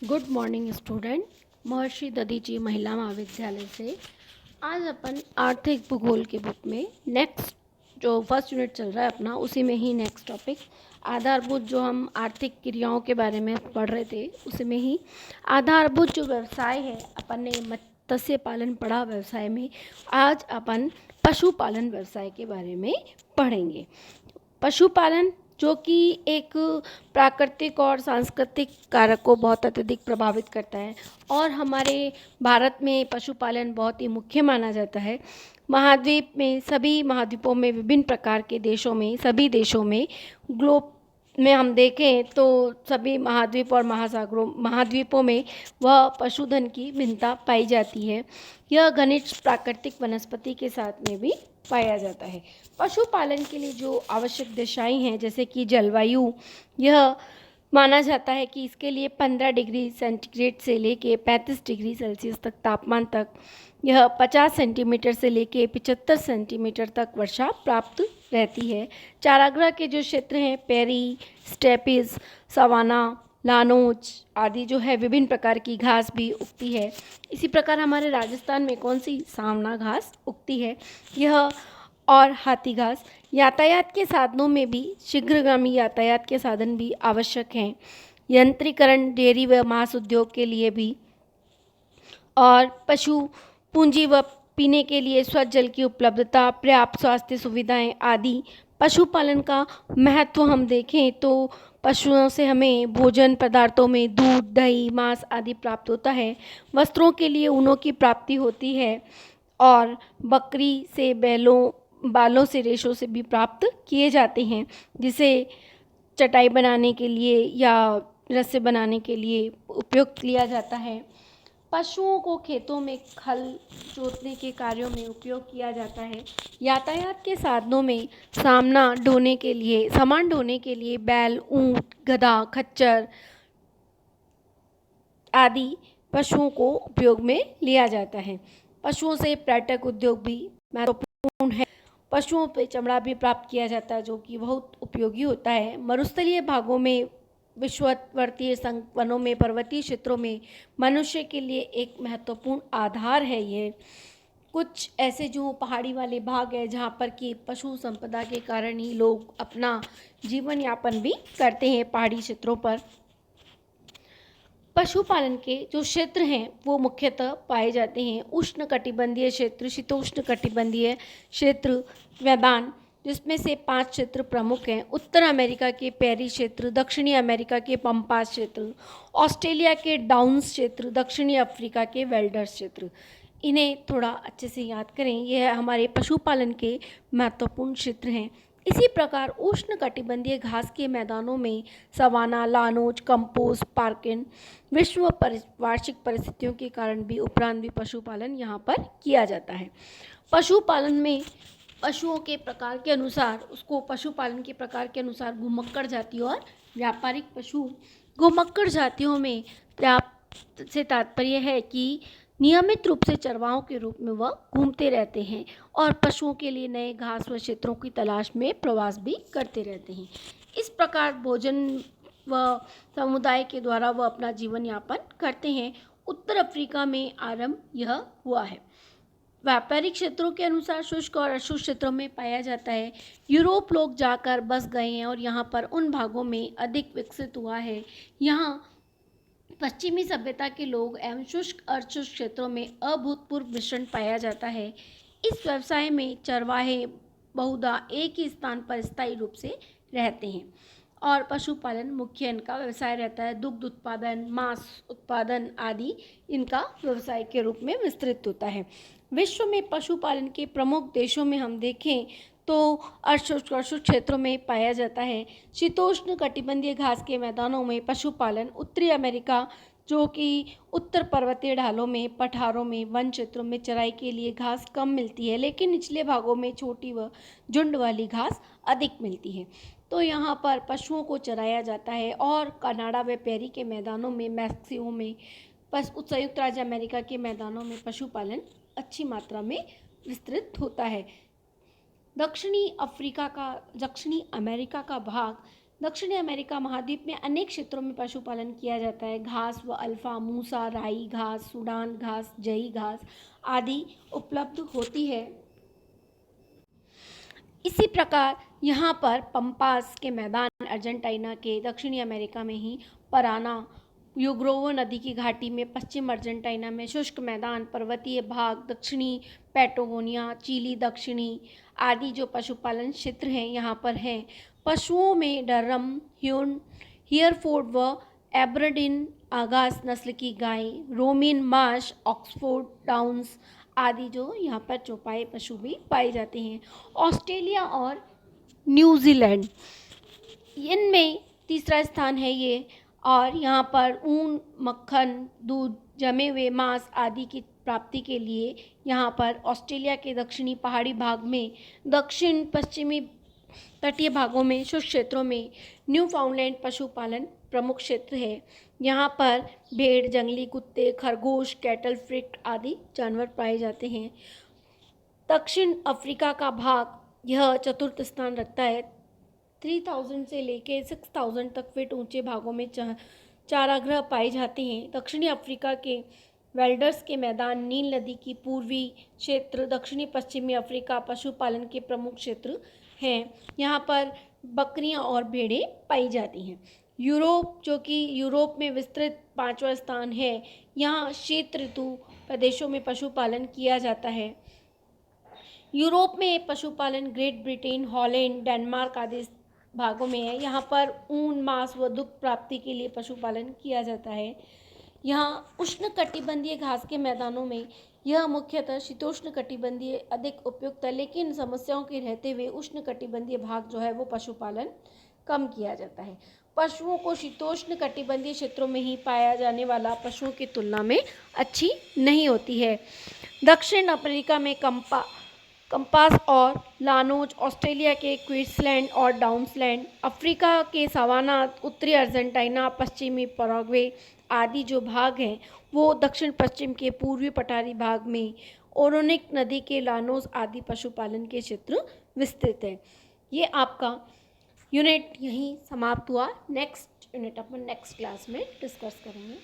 Good morning student. महर्षि दधीची महिला महाविद्यालय से आज अपन आर्थिक भूगोल के बुक में नेक्स्ट जो फर्स्ट यूनिट चल रहा है अपना, उसी में ही नेक्स्ट टॉपिक आधारभूत, जो हम आर्थिक क्रियाओं के बारे में पढ़ रहे थे उसी में ही आधारभूत जो व्यवसाय है, अपन ने मत्स्य पालन पढ़ा व्यवसाय में। आज अपन पशुपालन व्यवसाय के बारे में पढ़ेंगे। पशुपालन जो कि एक प्राकृतिक और सांस्कृतिक कारक को बहुत अत्यधिक प्रभावित करता है और हमारे भारत में पशुपालन बहुत ही मुख्य माना जाता है। महाद्वीप में, सभी महाद्वीपों में, विभिन्न प्रकार के देशों में, सभी देशों में, ग्लोब में हम देखें तो सभी महाद्वीप और महाद्वीपों में वह पशुधन की भिन्नता पाई जाती है। यह घनिष्ठ प्राकृतिक वनस्पति के साथ में भी पाया जाता है। पशुपालन के लिए जो आवश्यक दिशाएं हैं, जैसे कि जलवायु, यह माना जाता है कि इसके लिए 15 डिग्री सेंटीग्रेड से लेके 35 डिग्री सेल्सियस तक तापमान तक, यह 50 सेंटीमीटर से लेके 75 सेंटीमीटर तक वर्षा प्राप्त रहती है। चारागाह के जो क्षेत्र हैं, पेरी, स्टेपिस, सवाना, लानोज आदि जो है, विभिन्न प्रकार की घास भी उगती है। इसी प्रकार हमारे राजस्थान में कौन सी सावना घास उगती है, यह और हाथी घास। यातायात के साधनों में भी शीघ्रगामी यातायात के साधन भी आवश्यक हैं। यंत्रीकरण, डेयरी व मांस उद्योग के लिए भी, और पशु पूंजी व पीने के लिए स्वच्छ जल की उपलब्धता, पर्याप्त स्वास्थ्य सुविधाएं आदि। पशुपालन का महत्व हम देखें तो पशुओं से हमें भोजन पदार्थों में दूध, दही, मांस आदि प्राप्त होता है। वस्त्रों के लिए ऊनों की प्राप्ति होती है और बकरी से बालों से, रेशों से भी प्राप्त किए जाते हैं, जिसे चटाई बनाने के लिए या रस्से बनाने के लिए उपयोग लिया जाता है। पशुओं को खेतों में हल जोतने के कार्यों में उपयोग किया जाता है। यातायात के साधनों में सामान ढोने के लिए बैल, ऊंट, गधा, खच्चर आदि पशुओं को उपयोग में लिया जाता है। पशुओं से पर्यटक उद्योग भी महत्वपूर्ण है। पशुओं पे चमड़ा भी प्राप्त किया जाता है, जो कि बहुत उपयोगी होता है। मरुस्थलीय भागों में, विषुववर्तीय वनों में, पर्वतीय क्षेत्रों में मनुष्य के लिए एक महत्वपूर्ण आधार है। ये कुछ ऐसे जो पहाड़ी वाले भाग है, जहाँ पर कि पशु संपदा के कारण ही लोग अपना जीवन यापन भी करते हैं पहाड़ी क्षेत्रों पर। पशुपालन के जो क्षेत्र हैं वो मुख्यतः पाए जाते हैं उष्ण कटिबंधीय क्षेत्र, शीतोष्ण कटिबंधीय क्षेत्र, मैदान, जिसमें से 5 क्षेत्र प्रमुख हैं। उत्तर अमेरिका के पेरी क्षेत्र, दक्षिणी अमेरिका के पम्पास क्षेत्र, ऑस्ट्रेलिया के डाउन्स क्षेत्र, दक्षिणी अफ्रीका के वेल्डर्स क्षेत्र। इन्हें थोड़ा अच्छे से याद करें, यह हमारे पशुपालन के महत्वपूर्ण क्षेत्र हैं। इसी प्रकार उष्ण कटिबंधीय घास के मैदानों में सवाना, लानोज, कंपोज, पार्किन, वार्षिक परिस्थितियों के कारण भी उपरांत भी पशुपालन यहाँ पर किया जाता है। पशुपालन में पशुओं के प्रकार के अनुसार, उसको पशुपालन के प्रकार के अनुसार घुमक्कड़ जातियों और व्यापारिक पशु। घुमक्कड़ जातियों में पर्याप्त से तात्पर्य है कि नियमित रूप से चरवाहों के रूप में वह घूमते रहते हैं और पशुओं के लिए नए घास व क्षेत्रों की तलाश में प्रवास भी करते रहते हैं। इस प्रकार भोजन व समुदाय के द्वारा वह अपना जीवन यापन करते हैं। उत्तर अफ्रीका में आरंभ यह हुआ है। व्यापारिक क्षेत्रों के अनुसार शुष्क और अशुष्क क्षेत्रों में पाया जाता है। यूरोप लोग जाकर बस गए हैं और यहाँ पर उन भागों में अधिक विकसित हुआ है। यहाँ पश्चिमी सभ्यता के लोग एवं शुष्क और शुष्क क्षेत्रों में अभूतपूर्व मिश्रण पाया जाता है। इस व्यवसाय में चरवाहे बहुधा एक ही स्थान पर स्थायी रूप से रहते हैं और पशुपालन मुख्य इनका व्यवसाय रहता है। दुग्ध उत्पादन, मांस उत्पादन आदि इनका व्यवसाय के रूप में विस्तृत होता है। विश्व में पशुपालन के प्रमुख देशों में हम देखें तो अर्शुष्क क्षेत्रों में पाया जाता है। शीतोष्ण कटिबंधीय घास के मैदानों में पशुपालन। उत्तरी अमेरिका, जो कि उत्तर पर्वतीय ढालों में, पठारों में, वन क्षेत्रों में चराई के लिए घास कम मिलती है, लेकिन निचले भागों में छोटी व झुंड वाली घास अधिक मिलती है, तो यहाँ पर पशुओं को चराया जाता है। और कनाडा व पेरी के मैदानों में, मैक्सिको में, संयुक्त राज्य अमेरिका के मैदानों में पशुपालन अच्छी मात्रा में विस्तृत होता है। दक्षिणी अमेरिका का भाग दक्षिणी अमेरिका महाद्वीप में अनेक क्षेत्रों में पशुपालन किया जाता है। घास व अल्फा मूसा, राई घास, सूडान घास, जई घास आदि उपलब्ध होती है। इसी प्रकार यहाँ पर पंपास के मैदान अर्जेंटीना के दक्षिणी अमेरिका में ही पराना, यूग्रोवो नदी की घाटी में पश्चिम अर्जेंटीना में शुष्क मैदान, पर्वतीय भाग, दक्षिणी पैटागोनिया, चिली दक्षिणी आदि जो पशुपालन क्षेत्र हैं यहाँ पर हैं। पशुओं में डरम, हियरफोर्ड व एबरडीन आगास नस्ल की गाय, रोमिन मार्श, ऑक्सफोर्ड डाउन्स आदि जो यहाँ पर चौपाई पशु भी पाए जाते हैं। ऑस्ट्रेलिया और न्यूजीलैंड इनमें तीसरा स्थान है ये, और यहाँ पर ऊन, मक्खन, दूध, जमे हुए मांस आदि की प्राप्ति के लिए यहाँ पर ऑस्ट्रेलिया के दक्षिणी पहाड़ी भाग में, दक्षिण पश्चिमी तटीय भागों में, शुष्क क्षेत्रों में न्यूफाउंडलैंड पशुपालन प्रमुख क्षेत्र है। यहाँ पर भेड़, जंगली कुत्ते, खरगोश, कैटल फ्रिक आदि जानवर पाए जाते हैं। दक्षिण अफ्रीका का भाग यह चतुर्थ स्थान रखता है। 3000 से लेकर 6000 तक फीट ऊंचे भागों में चारागाह पाए जाते हैं। दक्षिणी अफ्रीका के वेल्डर्स के मैदान, नील नदी की पूर्वी क्षेत्र, दक्षिणी पश्चिमी अफ्रीका पशुपालन के प्रमुख क्षेत्र हैं। यहाँ पर बकरियाँ और भेड़ें पाई जाती हैं। यूरोप, जो कि यूरोप में विस्तृत 5वां स्थान है, यहाँ शीत ऋतु प्रदेशों में पशुपालन किया जाता है। यूरोप में पशुपालन ग्रेट ब्रिटेन, हॉलैंड, डेनमार्क आदि भागों में है। यहाँ पर ऊन, मांस व दुग्ध प्राप्ति के लिए पशुपालन किया जाता है। यहाँ उष्णकटिबंधीय घास के मैदानों में यह मुख्यतः शीतोष्ण कटिबंधीय अधिक उपयुक्त है, लेकिन समस्याओं के रहते हुए उष्णकटिबंधीय भाग जो है वो पशुपालन कम किया जाता है। पशुओं को शीतोष्ण कटिबंधीय क्षेत्रों में ही पाया जाने वाला पशुओं की तुलना में अच्छी नहीं होती है। दक्षिण अफ्रीका में कंपास और लानोज, ऑस्ट्रेलिया के क्वींसलैंड और डाउन्सलैंड, अफ्रीका के सवाना, उत्तरी अर्जेंटीना, पश्चिमी पैराग्वे आदि जो भाग हैं वो दक्षिण पश्चिम के पूर्वी पठारी भाग में ओरोनिक नदी के लानोज आदि पशुपालन के क्षेत्र विस्तृत है। ये आपका यूनिट यहीं समाप्त हुआ। नेक्स्ट यूनिट अपन नेक्स्ट क्लास में डिस्कस करेंगे।